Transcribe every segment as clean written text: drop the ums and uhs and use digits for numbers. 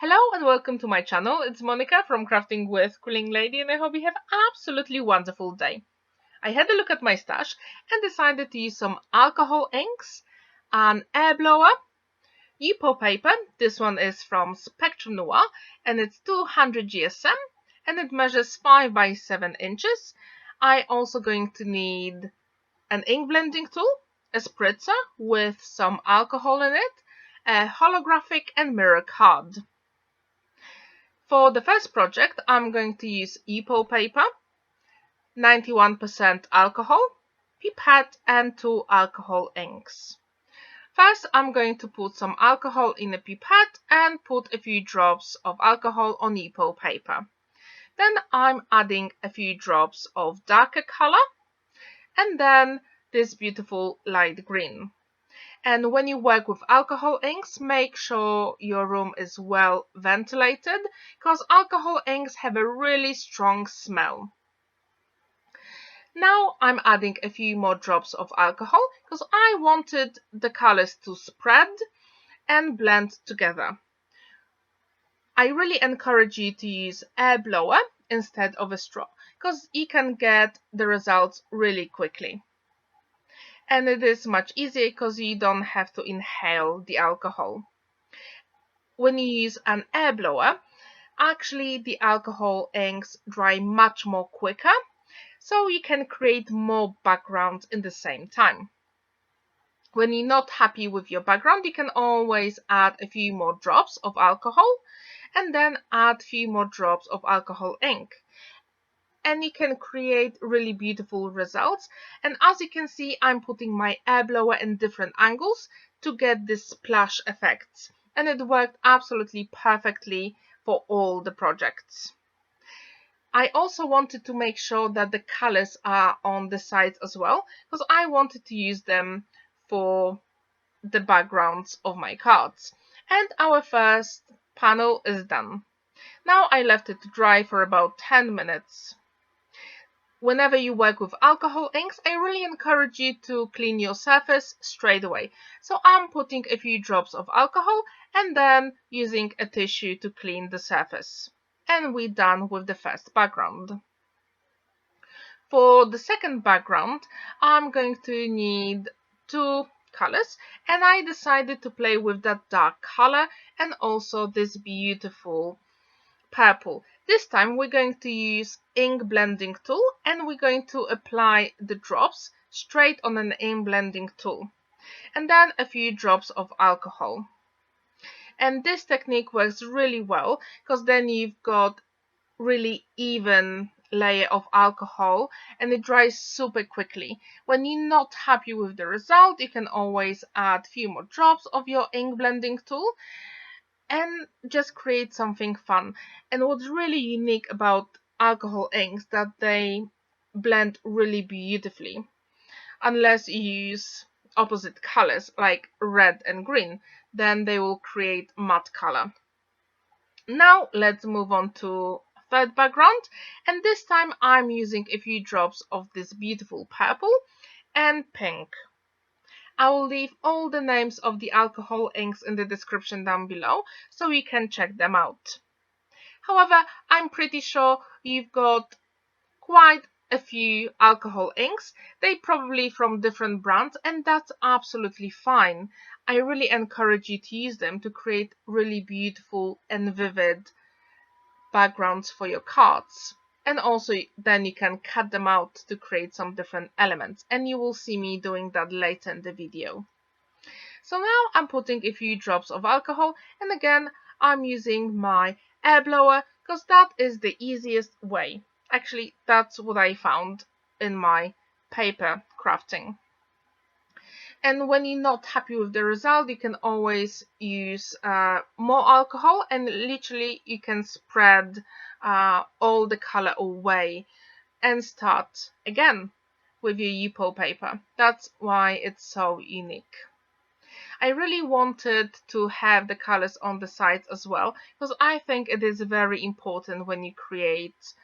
Hello and welcome to my channel. It's Monica from Crafting with Quilling Lady and I hope you have an absolutely wonderful day. I had a look at my stash and decided to use some alcohol inks, an air blower, Yupo paper. This one is from Spectrum Noir and it's 200 GSM and it measures 5 by 7 inches. I also going to need an ink blending tool, a spritzer with some alcohol in it, a holographic and mirror card. For the first project, I'm going to use Yupo paper, 91% alcohol, pipette and 2 alcohol inks. First, I'm going to put some alcohol in a pipette and put a few drops of alcohol on Yupo paper. Then I'm adding a few drops of darker color and then this beautiful light green. And when you work with alcohol inks, make sure your room is well ventilated because alcohol inks have a really strong smell. Now I'm adding a few more drops of alcohol because I wanted the colors to spread and blend together. I really encourage you to use air blower instead of a straw because you can get the results really quickly. And it is much easier because you don't have to inhale the alcohol. When you use an air blower, actually the alcohol inks dry much more quicker, so you can create more backgrounds in the same time. When you're not happy with your background, you can always add a few more drops of alcohol and then add a few more drops of alcohol ink. And you can create really beautiful results. And as you can see, I'm putting my air blower in different angles to get this splash effects. And it worked absolutely perfectly for all the projects. I also wanted to make sure that the colors are on the sides as well, because I wanted to use them for the backgrounds of my cards. And our first panel is done. Now I left it to dry for about 10 minutes. Whenever you work with alcohol inks, I really encourage you to clean your surface straight away. So I'm putting a few drops of alcohol and then using a tissue to clean the surface. And we're done with the first background. For the second background, I'm going to need 2 colors and I decided to play with that dark color and also this beautiful purple. This time we're going to use ink blending tool and we're going to apply the drops straight on an ink blending tool and then a few drops of alcohol. And this technique works really well because then you've got really even layer of alcohol and it dries super quickly. When you're not happy with the result, you can always add a few more drops of your ink blending tool and just create something fun. And what's really unique about alcohol inks that they blend really beautifully, unless you use opposite colors like red and green, then they will create matte color. Now let's move on to third background, and this time I'm using a few drops of this beautiful purple and pink. I will leave all the names of the alcohol inks in the description down below so you can check them out. However, I'm pretty sure you've got quite a few alcohol inks. They're probably from different brands and that's absolutely fine. I really encourage you to use them to create really beautiful and vivid backgrounds for your cards. And also then you can cut them out to create some different elements, and you will see me doing that later in the video. So now I'm putting a few drops of alcohol and again I'm using my air blower because that is the easiest way. Actually, that's what I found in my paper crafting. And when you're not happy with the result, you can always use more alcohol and literally you can spread all the color away and start again with your Yupo paper. That's why it's so unique. I really wanted to have the colors on the sides as well because I think it is very important when you create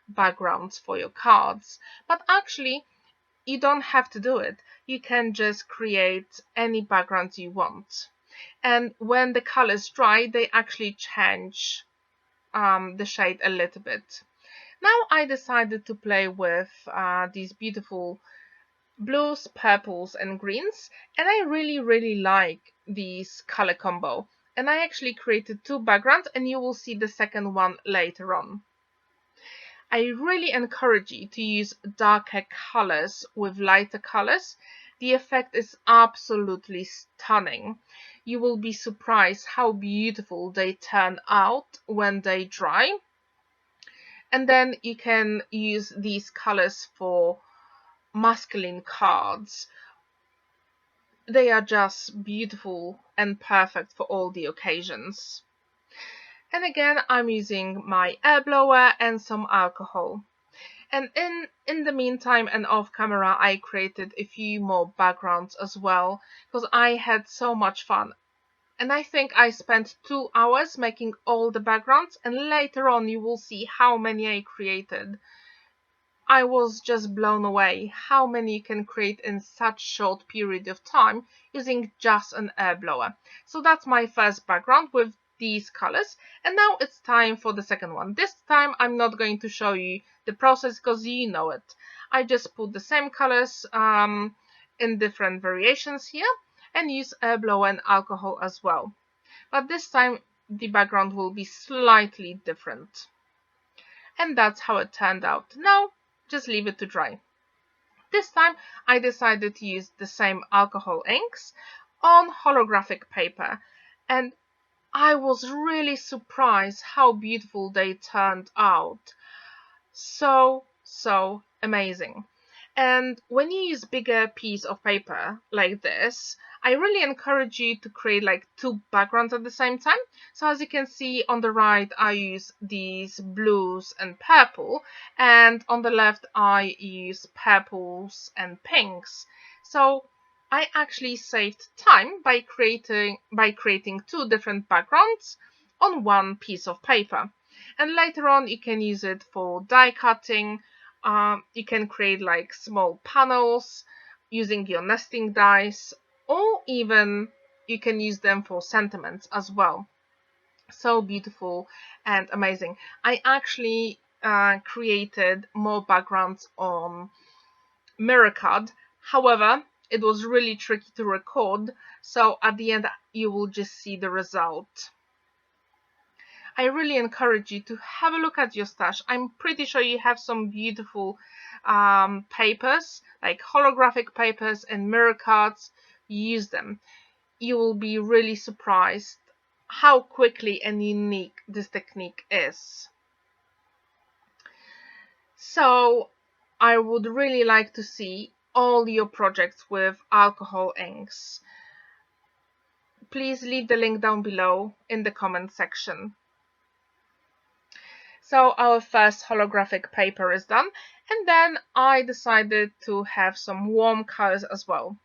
backgrounds for your cards. But actually, you don't have to do it. You can just create any background you want. and when the colors dry, they actually change the shade a little bit. Now I decided to play with these beautiful blues, purples and greens, and I really like this color combo, and I actually created two backgrounds, and you will see the second one later on. I really encourage you to use darker colors with lighter colors. The effect is absolutely stunning. You will be surprised how beautiful they turn out when they dry. And then you can use these colors for masculine cards. They are just beautiful and perfect for all the occasions. And again, I'm using my air blower and some alcohol. And in the meantime and off camera, I created a few more backgrounds as well, because I had so much fun. And I think I spent 2 hours making all the backgrounds, and later on you will see how many I created. I was just blown away how many you can create in such short period of time using just an air blower. So that's my first background with these colors, and now it's time for the second one. This time I'm not going to show you the process because you know it. I just put the same colors in different variations here and use air blower and alcohol as well. But this time the background will be slightly different. And that's how it turned out. Now just leave it to dry. This time I decided to use the same alcohol inks on holographic paper, and I was really surprised how beautiful they turned out. So amazing. And when you use bigger piece of paper like this, I really encourage you to create like two backgrounds at the same time. So as you can see on the right, I use these blues and purple, and on the left I use purples and pinks. So I actually saved time by creating two different backgrounds on one piece of paper. And later on you can use it for die cutting. You can create like small panels using your nesting dies, or even you can use them for sentiments as well. So beautiful and amazing. I actually created more backgrounds on mirror card. However, it was really tricky to record, so at the end you will just see the result. I really encourage you to have a look at your stash. I'm pretty sure you have some beautiful papers, like holographic papers and mirror cards. Use them. You will be really surprised how quickly and unique this technique is. So I would really like to see all your projects with alcohol inks. Please leave the link down below in the comment section. So our first holographic paper is done, and then I decided to have some warm colors as well.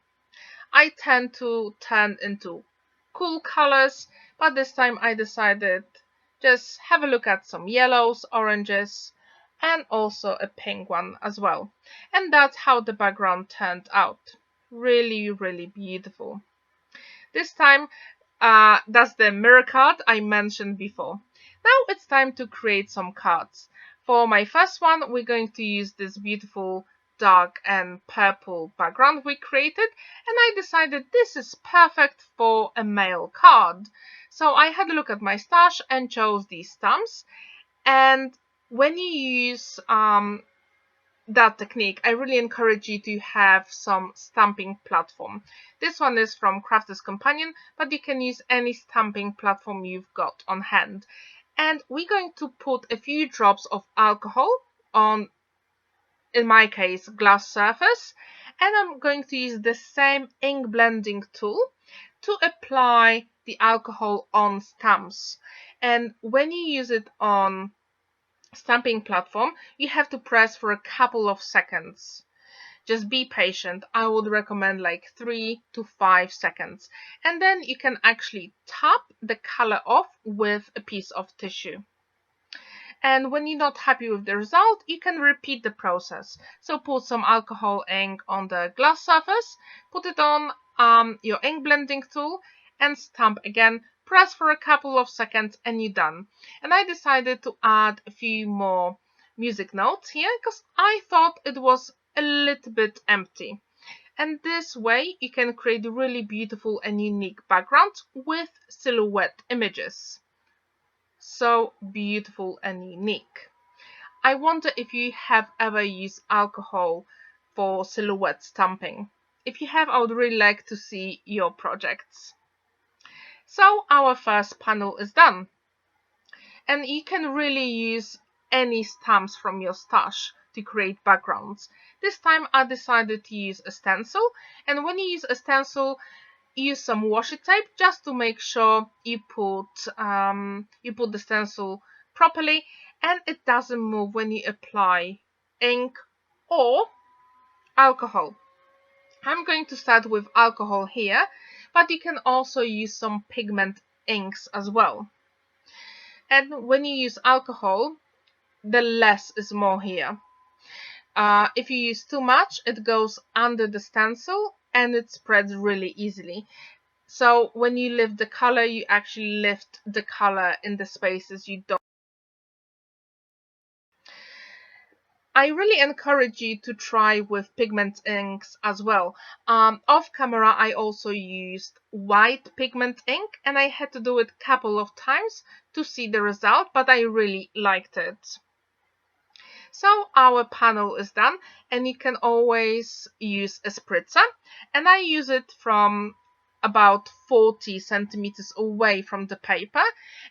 I tend to turn into cool colors, but this time I decided just have a look at some yellows, oranges, and also a pink one as well. And that's how the background turned out. Really beautiful. This time that's the mirror card I mentioned before. Now it's time to create some cards. For my first one, we're going to use this beautiful dark and purple background we created, and I decided this is perfect for a male card. So I had a look at my stash and chose these stamps. And when you use that technique, I really encourage you to have some stamping platform. This one is from Crafter's Companion, but you can use any stamping platform you've got on hand. And we're going to put a few drops of alcohol on, in my case, glass surface, and I'm going to use the same ink blending tool to apply the alcohol on stamps. And when you use it on stamping platform, you have to press for a couple of seconds. Just be patient. I would recommend like 3 to 5 seconds, and then you can actually tap the color off with a piece of tissue. And when you're not happy with the result, you can repeat the process. So put some alcohol ink on the glass surface, put it on your ink blending tool, and stamp again. Press for a couple of seconds and you're done. And I decided to add a few more music notes here because I thought it was a little bit empty. And this way you can create really beautiful and unique backgrounds with silhouette images. So beautiful and unique. I wonder if you have ever used alcohol for silhouette stamping. If you have, I would really like to see your projects. So our first panel is done. And you can really use any stamps from your stash to create backgrounds. This time I decided to use a stencil, and when you use a stencil, use some washi tape just to make sure you put the stencil properly and it doesn't move when you apply ink or alcohol. I'm going to start with alcohol here, but you can also use some pigment inks as well. And when you use alcohol, the less is more here. If you use too much, it goes under the stencil and it spreads really easily. So when you lift the color, you actually lift the color in the spaces you don't. I really encourage you to try with pigment inks as well. Off camera, I also used white pigment ink and I had to do it a couple of times to see the result, but I really liked it. So our panel is done and you can always use a spritzer, and I use it from about 40 centimeters away from the paper,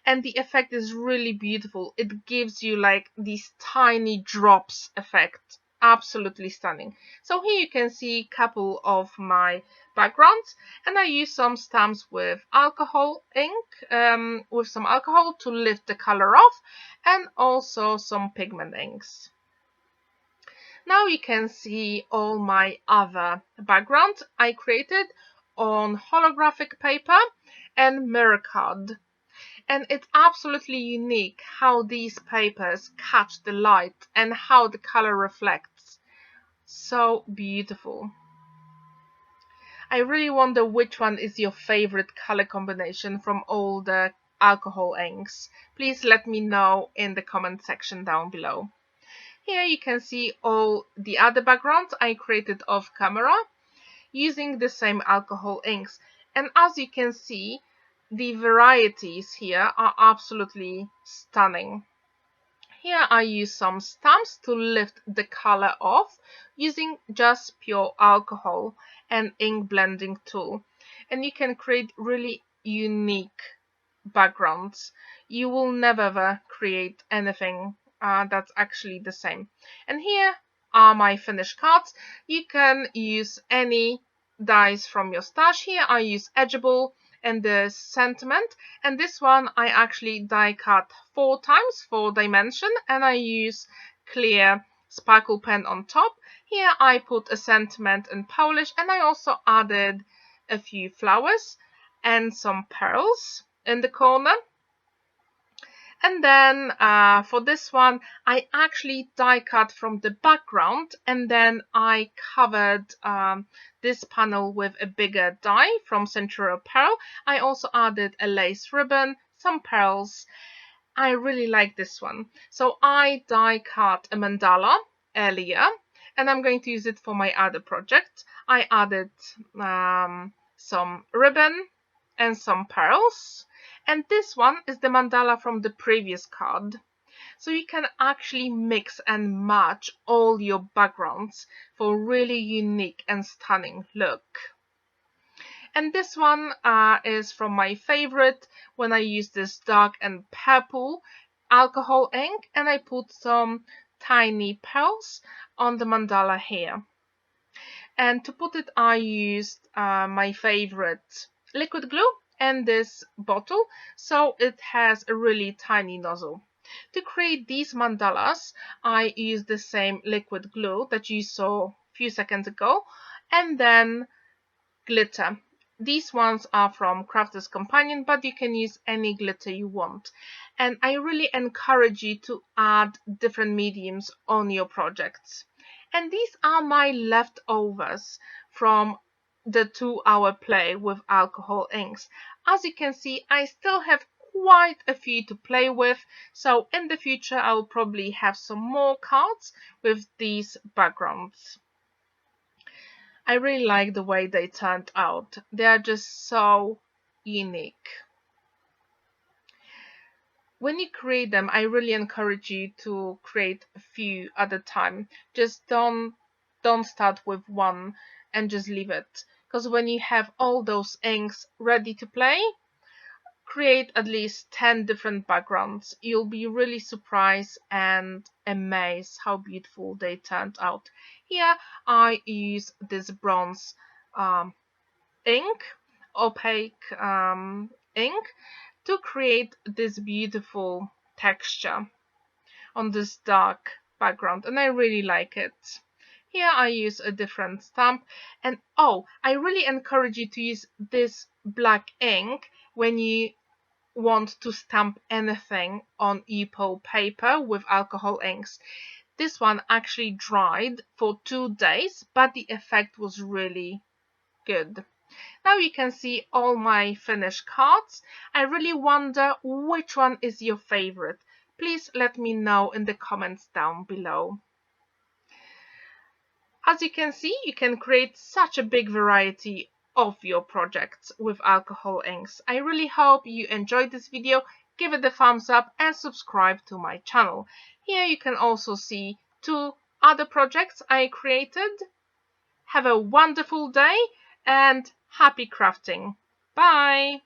and the effect is really beautiful. It gives you like these tiny drops effect. Absolutely stunning. So here you can see a couple of my backgrounds, and I use some stamps with alcohol ink, with some alcohol to lift the color off, and also some pigment inks. Now you can see all my other backgrounds I created on holographic paper and mirror card. And it's absolutely unique how these papers catch the light and how the color reflects. So beautiful. I really wonder which one is your favorite color combination from all the alcohol inks. Please let me know in the comment section down below. Here you can see all the other backgrounds I created off camera using the same alcohol inks. And as you can see, the varieties here are absolutely stunning. Here I use some stamps to lift the color off using just pure alcohol and ink blending tool. And you can create really unique backgrounds. You will never ever create anything that's actually the same. And here are my finished cards. You can use any dies from your stash. Here I use Edgeable and the Sentiment, and this one I actually die cut 4 times for dimension, and I use clear sparkle pen on top. Here I put a sentiment and polish, and I also added a few flowers and some pearls in the corner. And then for this one, I actually die cut from the background, and then I covered this panel with a bigger die from Century Pearl. I also added a lace ribbon, some pearls. I really like this one. So I die cut a mandala earlier, and I'm going to use it for my other project. I added some ribbon and some pearls. And this one is the mandala from the previous card. So you can actually mix and match all your backgrounds for a really unique and stunning look. And this one is from my favorite when I use this dark and purple alcohol ink, and I put some tiny pearls on the mandala here. And to put it, I used my favorite liquid glue and this bottle, so it has a really tiny nozzle. To create these mandalas, I used the same liquid glue that you saw a few seconds ago, and then glitter. These ones are from Crafter's Companion, but you can use any glitter you want. And I really encourage you to add different mediums on your projects. And these are my leftovers from the 2-hour play with alcohol inks. As you can see, I still have quite a few to play with, so in the future I will probably have some more cards with these backgrounds. I really like the way they turned out. They are just so unique. When you create them, I really encourage you to create a few at a time. Just don't start with one and just leave it. Because when you have all those inks ready to play, create at least 10 different backgrounds. You'll be really surprised and amazed how beautiful they turned out. Here I use this bronze ink, opaque ink, to create this beautiful texture on this dark background, and I really like it. Here I use a different stamp, and oh, I really encourage you to use this black ink when you want to stamp anything on Yupo paper with alcohol inks. This one actually dried for 2 days, but the effect was really good. Now you can see all my finished cards. I really wonder which one is your favorite. Please let me know in the comments down below. As you can see, you can create such a big variety of your projects with alcohol inks. I really hope you enjoyed this video. Give it a thumbs up and subscribe to my channel. Here you can also see 2 other projects I created. Have a wonderful day and happy crafting. Bye!